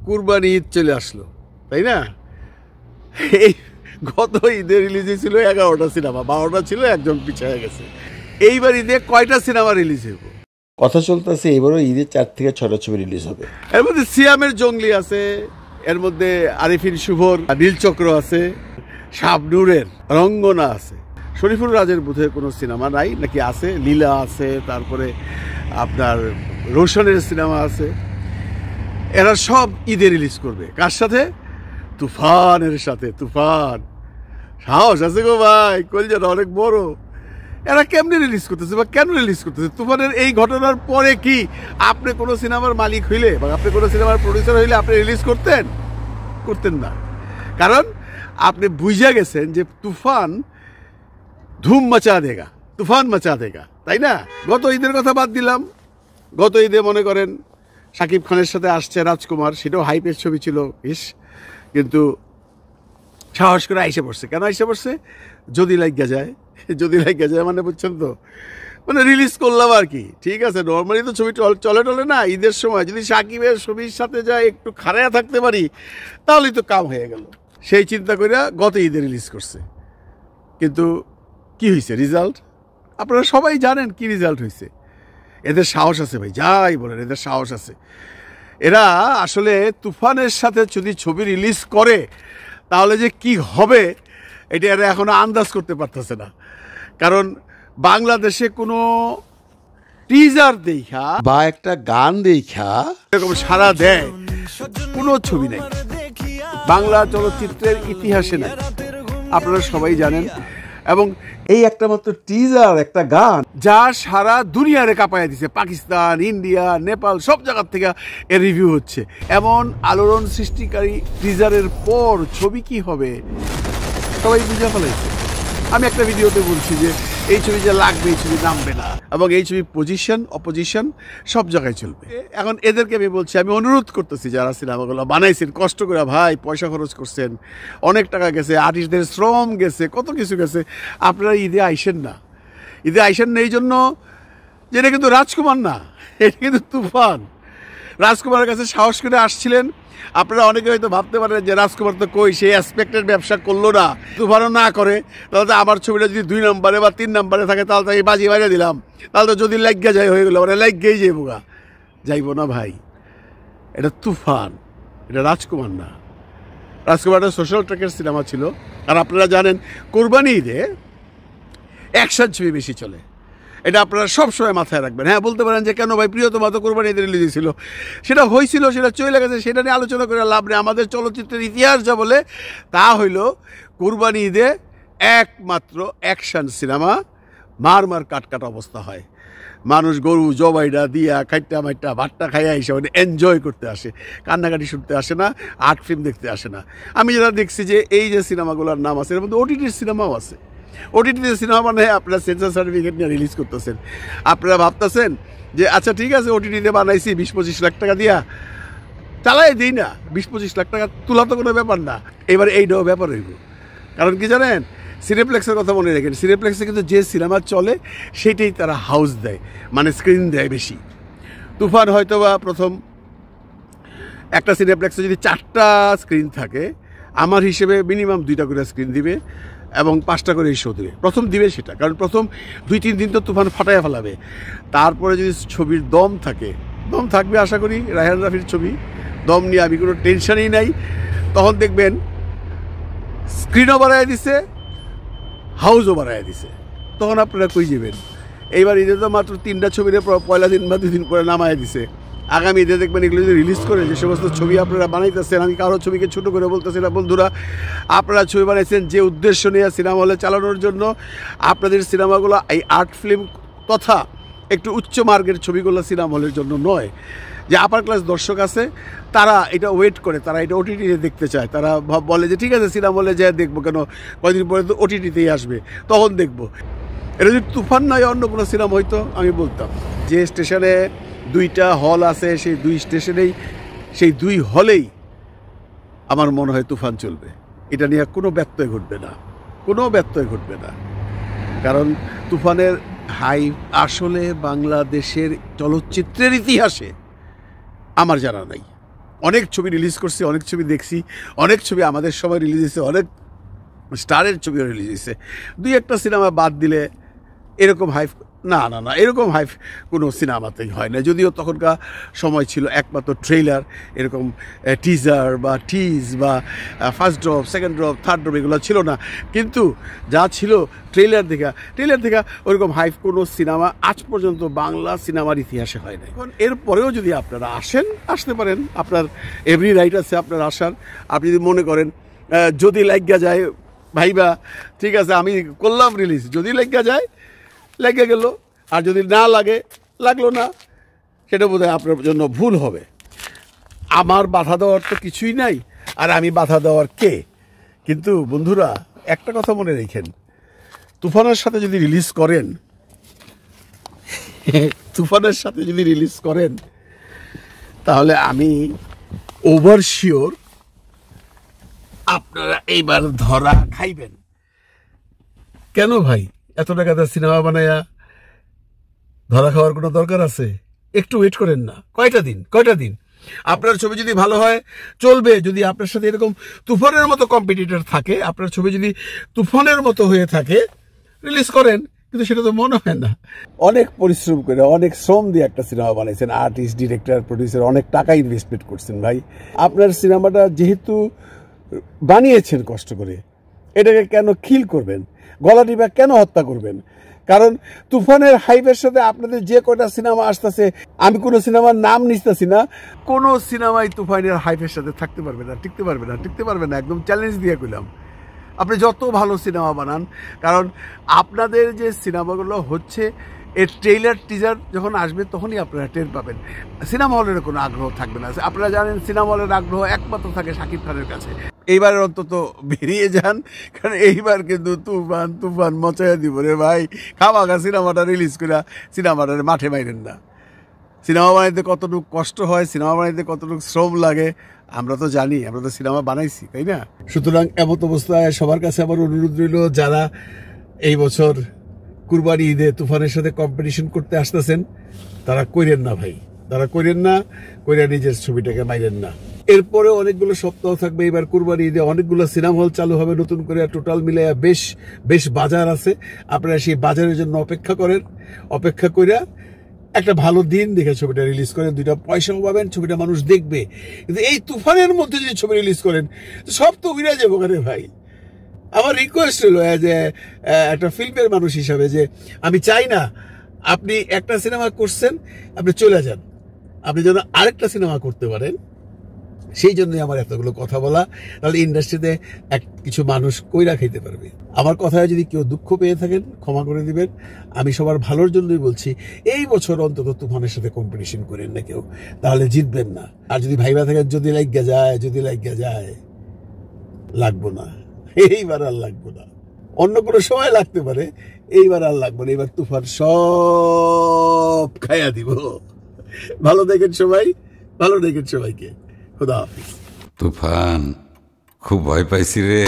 কুরবানি ঈদ চলে আসলো, তাই না? এই গত ঈদে রিলিজ হয়েছিল 11টা সিনেমা, 12টা ছিল, একজন পিছিয়ে গেছে। এইবার ঈদে কয়টা সিনেমা রিলিজ হইব? কথা চলতেছে এবারও ঈদে 4 থেকে 6টা ছবি রিলিজ হবে। এর মধ্যে সিয়ামের জঙ্গলি আছে, এর মধ্যে আরিফিন শুভর নীলচক্র আছে, শাবনুরের রঙ্গনা আছে, শরীফুল রাজের বোধহয় কোনো সিনেমা নাই নাকি আছে, লীলা আছে, তারপরে আপনার রোশনের সিনেমা আছে। এরা সব ঈদে রিলিজ করবে। কার সাথে? তুফানের সাথে। তুফান সাহস আছে গো ভাই, কলজাটা অনেক বড়। এরা কেমনি রিলিজ করতেছে বা কেন রিলিজ করতেছে? তুফানের এই ঘটনার পরে কি আপনি কোনো সিনেমার মালিক হইলে বা আপনি কোনো সিনেমার প্রডিউসার হইলে আপনি রিলিজ করতেন না? কারণ আপনি বুঝে গেছেন যে তুফান ধুম মাচা দেগা, তুফান মাচা দেগা, তাই না? গত ঈদের কথা বাদ দিলাম, গত ঈদে মনে করেন শাকিব খানের সাথে আসছে রাজকুমার, সেটাও হাইপের ছবি ছিল, কিন্তু সাহস করে আইসে পড়ছে। কেন আইসে পড়ছে? যদি লাগিয়া যায়, যদি লাগিয়া যায় মানে বুঝছেন তো, মানে রিলিজ করলাম আর কি। ঠিক আছে, নর্মালি তো ছবি চলে না ঈদের সময়, যদি সাকিবের ছবির সাথে যায় একটু খাড়ায়া থাকতে পারি তাহলেই তো কাম হয়ে গেল। সেই চিন্তা করে গত ঈদে রিলিজ করছে। কিন্তু কি হয়েছে রেজাল্ট? আপনারা সবাই জানেন কি রেজাল্ট হয়েছে। এদের সাহস আছে ভাই, যাই বলেন, এদের সাহস আছে। এরা আসলে তুফানের সাথে যদি ছবি রিলিজ করে তাহলে যে কি হবে এটা এরা এখনো আন্দাজ করতে পারতেছে না। কারণ বাংলাদেশে কোনো টিজার দেখা বা একটা গান দেখা এরকম সাড়া দেয় কোনো ছবি নেই, বাংলা চলচ্চিত্রের ইতিহাসে নেই, আপনারা সবাই জানেন। এবং এই একটা মাত্র টিজার, একটা গান যা সারা দুনিয়ারে কাঁপাইয়া দিছে, পাকিস্তান, ইন্ডিয়া, নেপাল, সব জায়গার থেকে এর রিভিউ হচ্ছে। এমন আলোড়ন সৃষ্টিকারী টিজারের পর ছবি কি হবে সবাই বুঝে ফেলাইছে। আমি একটা ভিডিওতে বলছি যে এই ছবি যে লাগবে, এই ছবি নামবে না, এবং এই ছবি পজিশন অপোজিশন সব জায়গায় চলবে। এখন এদেরকে আমি বলছি, আমি অনুরোধ করতেছি যারা সিনেমাগুলো বানাইছেন, কষ্ট করে ভাই পয়সা খরচ করছেন, অনেক টাকা গেছে, আর্টিস্টদের শ্রম গেছে, কত কিছু গেছে, আপনারা ঈদে আইসেন না। ঈদে আইসেন না এই জন্য যে এটা কিন্তু রাজকুমার না, এটা কিন্তু তুফান। রাজকুমারের কাছে সাহস করে আসছিলেন। আপনারা অনেকে হয়তো ভাবতে পারেন যে রাজকুমার তো কই, সেই অ্যাসপেক্টের ব্যবসা করলো না, তুফানও না করে, তাহলে তো আমার ছবিটা যদি 2 নম্বরে বা 3 নম্বরে থাকে তাহলে তো এই বাজি বাইরে দিলাম, তাহলে তো যদি লাগিয়া যায় হয়ে গেলো, মানে লাগিয়েই যাইবো গা। যাইব না ভাই, এটা তুফান, এটা রাজকুমার না। রাজকুমারটা সোশ্যাল ট্র্যাকের সিনেমা ছিল। আর আপনারা জানেন কোরবানি ঈদে অ্যাকশন ছবি বেশি চলে, এটা আপনারা সবসময় মাথায় রাখবেন। হ্যাঁ, বলতে পারেন যে কেন ভাই, প্রিয়তমা তো কোরবানি ঈদে রিলিজ ছিল, সেটা হয়েছিল, সেটা চলে গেছে, সেটা নিয়ে আলোচনা করে লাভ নেই। আমাদের চলচ্চিত্রের ইতিহাস যা বলে তা হইল কোরবানি ঈদে একমাত্র অ্যাকশন সিনেমা, মার কাট অবস্থা হয়, মানুষ গরু জবাইটা দিয়া খাইটা মাইটা ভাতটা খাইয়া হিসাবে এনজয় করতে আসে, কান্নাকাটি শুনতে আসে না, আর্ট ফিল্ম দেখতে আসে না। আমি যেটা দেখছি যে এই যে সিনেমাগুলোর নাম আছে, এর মধ্যে ওটিটির সিনেমাও আছে। ওটিটিতে সিনেমা বানায় আপনারা সেন্সার সার্টিফিকেট নিয়ে রিলিজ করতেছেন। আপনারা ভাবতেছেন যে আচ্ছা ঠিক আছে, ওটিটিতে বানাইছি 20-25 লাখ টাকা দিয়া চালাই দিই না, 20-25 লাখ টাকা তোলা তো কোনো ব্যাপার না। এবার এইটাও ব্যাপার হইব। কারণ কি জানেন, সিনেপ্লেক্সের কথা মনে রাখেন, সিনেপ্লেক্সে কিন্তু যে সিনেমা চলে সেইটাই তারা হাউস দেয়, মানে স্ক্রিন দেয় বেশি। তুফান হয়তো বা প্রথম একটা সিনেপ্লেক্সে যদি 4টা স্ক্রিন থাকে, আমার হিসেবে মিনিমাম 2টা করে স্ক্রিন দিবে এবং 5টা করে শো দেবে, প্রথম দিবে সেটা। কারণ প্রথম 2-3 দিন তো তুফান ফাটাইয়া ফেলাবে। তারপরে যদি ছবির দম থাকে, দম থাকবে আশা করি, রায়হান রাফির ছবি, দম নিয়ে আমি কোনো টেনশনই নাই। তখন দেখবেন স্ক্রিনও বাড়াইয়া দিছে, হাউসও বাড়াইয়া দিছে, তখন আপনারা কই যাবেন? এইবার ঈদে তো মাত্র 3টা ছবিরে পয়লা দিন বা 2 দিন পরে নামায় দিছে। আগামী ঈদে দেখবেন এগুলো যদি রিলিজ করে, যে সমস্ত ছবি আপনারা বানাইতেছেন, আমি কারো ছবিকে ছোটো করে বলতেছি না বন্ধুরা, আপনারা ছবি বানাইছেন যে উদ্দেশ্য নিয়ে সিনেমা হলে চালানোর জন্য, আপনাদের সিনেমাগুলো এই আর্ট ফিল্ম তথা একটু উচ্চ মার্গের ছবিগুলো সিনেমা হলের জন্য নয়। যে আপার ক্লাস দর্শক আছে তারা এটা ওয়েট করে, তারা এটা ওটিটিতে দেখতে চায়, তারা বলে যে ঠিক আছে সিনেমা হলে যাই দেখবো, কেন কয়েকদিন পরে তো ওটিটিতেই আসবে, তখন দেখবো। এটা যদি তুফান নয় অন্য কোনো সিনেমা হইতো আমি বলতাম যে স্টেশনে 2টা হল আছে, সেই 2 স্টেশনেই, সেই 2 হলেই আমার মনে হয় তুফান চলবে। এটা নিয়ে কোনো ব্যত্যয় ঘটবে না, কোনো ব্যত্যয় ঘটবে না। কারণ তুফানের হাইপ আসলে বাংলাদেশের চলচ্চিত্রের ইতিহাসে আমার জানা নাই, অনেক ছবি রিলিজ করছি, অনেক ছবি দেখছি, অনেক ছবি আমাদের সময় রিলিজ হয়েছে, অনেক স্টারের ছবিও রিলিজ হয়েছে। দুই একটা সিনেমা বাদ দিলে এরকম হাইপ না এরকম হাইপ কোনো সিনেমাতেই হয় না। যদিও তখনকার সময় ছিল একমাত্র ট্রেইলার, এরকম টিজার বা টিজ বা first drop, second drop, third drop এগুলো ছিল না। কিন্তু যা ছিল ট্রেইলার দেখা ওইরকম হাইপ কোনো সিনেমা আজ পর্যন্ত বাংলা সিনেমার ইতিহাসে হয় না। এখন এরপরেও যদি আপনারা আসতে পারেন, আপনার এভরি রাইট আছে আপনার আসার। আপনি যদি মনে করেন যদি লাগিয়া যায় ভাইবা, ঠিক আছে আমি করলাম রিলিজ, যদি লাগিয়া যায় লেগে গেল, আর যদি না লাগলো না, সেটা বোধহয় আপনার জন্য ভুল হবে। আমার বাধা দেওয়ার তো কিছুই নাই, আর আমি বাধা দেওয়ার কে? কিন্তু বন্ধুরা একটা কথা মনে রেখেন, তুফানের সাথে যদি রিলিজ করেন তাহলে আমি ওভার শিওর আপনারা এইবার ধরা খাইবেন। কেন ভাই এত টাকাতে সিনেমা বানায়া ধরা খাওয়ার কোনো দরকার আছে? একটু ওয়েট করেন না, কয়টা দিন আপনার ছবি যদি ভালো হয় চলবে। যদি আপনার সাথে এরকম তুফানের মতো কম্পিটিটর থাকে, আপনার ছবি যদি তুফানের মতো হয়ে থাকে, রিলিজ করেন। কিন্তু সেটা তো মনে হয় না। অনেক পরিশ্রম করে, অনেক শ্রম দিয়ে একটা সিনেমা বানাইছেন, আর্টিস্ট, ডিরেক্টর, প্রডিউসার অনেক টাকা ইনভেস্টমেন্ট করছেন ভাই। আপনার সিনেমাটা যেহেতু বানিয়েছেন কষ্ট করে, এটাকে কেন খিল করবেন? গলা টিপা কেন হত্যা করবেন? কারণ তুফানের হাইপের সাথে আপনাদের যে কয়টা সিনেমা আসতেছে, আমি কোনো সিনেমার নাম নিতেছি না, কোনো সিনেমাই তুফানের হাইপের সাথে থাকতে পারবে না, টিকতে পারবে না। একদম চ্যালেঞ্জ দিয়ে কইলাম। আপনি যত ভালো সিনেমা বানান, কারণ আপনাদের যে সিনেমাগুলো হচ্ছে এর ট্রেইলার টিজার যখন আসবে তখনই আপনারা টের পাবেন। সিনেমা হলের কোনো আগ্রহ থাকবে না। আপনারা জানেন সিনেমা হলের আগ্রহ একমাত্র থাকে শাকিব খানের কাছে। এইবার অন্তত বেরিয়ে যান, কারণ এইবার কিন্তু তুফান মচাইয়া দিব রে ভাই। খামাখা সিনেমাটা রিলিজ করে সিনেমাটার মাঠে মাইরেন না। সিনেমা বানাইতে কতটুকু কষ্ট হয়, সিনেমা বানাইতে কতটুকু শ্রম লাগে আমরা তো জানি, আমরা তো সিনেমা বানাইছি, তাই না? সুতরাং এমত অবস্থায় সবার কাছে আমার অনুরোধ রইল, যারা এই বছর কুরবানি ঈদে তুফানের সাথে কম্পিটিশন করতে আসতেছেন, তারা কইরেন না ভাই, কইরা নিজের ছবিটাকে মাইরেন না। এরপরে অনেকগুলো সপ্তাহ থাকবে। এবার কুরবানি ঈদে অনেকগুলো সিনেমা হল চালু হবে নতুন করে, টোটাল মিলাইয়া বেশ বাজার আছে। আপনারা সেই বাজারের জন্য অপেক্ষা কইরা একটা ভালো দিন দেখে ছবিটা রিলিজ করেন, 2টা পয়সাও পাবেন, ছবিটা মানুষ দেখবে। কিন্তু এই তুফানের মধ্যে যদি ছবি রিলিজ করেন সব তো উড়ে যাবো কেন ভাই। আমার রিকোয়েস্ট হলো যে একটা ফিল্মের মানুষ হিসাবে, যে আমি চাই না আপনি একটা সিনেমা করছেন আপনি চলে যান, আপনি যেন আরেকটা সিনেমা করতে পারেন। সেই জন্যই আমার এতগুলো কথা বলা। তাহলে ইন্ডাস্ট্রিতে কিছু মানুষ কইরা খাইতে পারবে। আমার কথায় যদি কেউ দুঃখ পেয়ে থাকেন ক্ষমা করে দিবেন। আমি সবার ভালোর জন্যই বলছি, এই বছর অন্তত তুফানের সাথে কম্পিটিশন করেন না কেউ, তাহলে জিতবেন না। আর যদি ভাইবা থাকেন যদি লাগিয়া যায়, লাগবো না, এইবার আর লাগবো না, অন্য কোনো সময় লাগতে পারে, এইবার আর লাগবো না। এইবার তুফান সব খাইয়া দিব। ভালো দেখেন সবাইকে। খুদা হাফিজ। তুফান খুব ভয় পাইছি রে।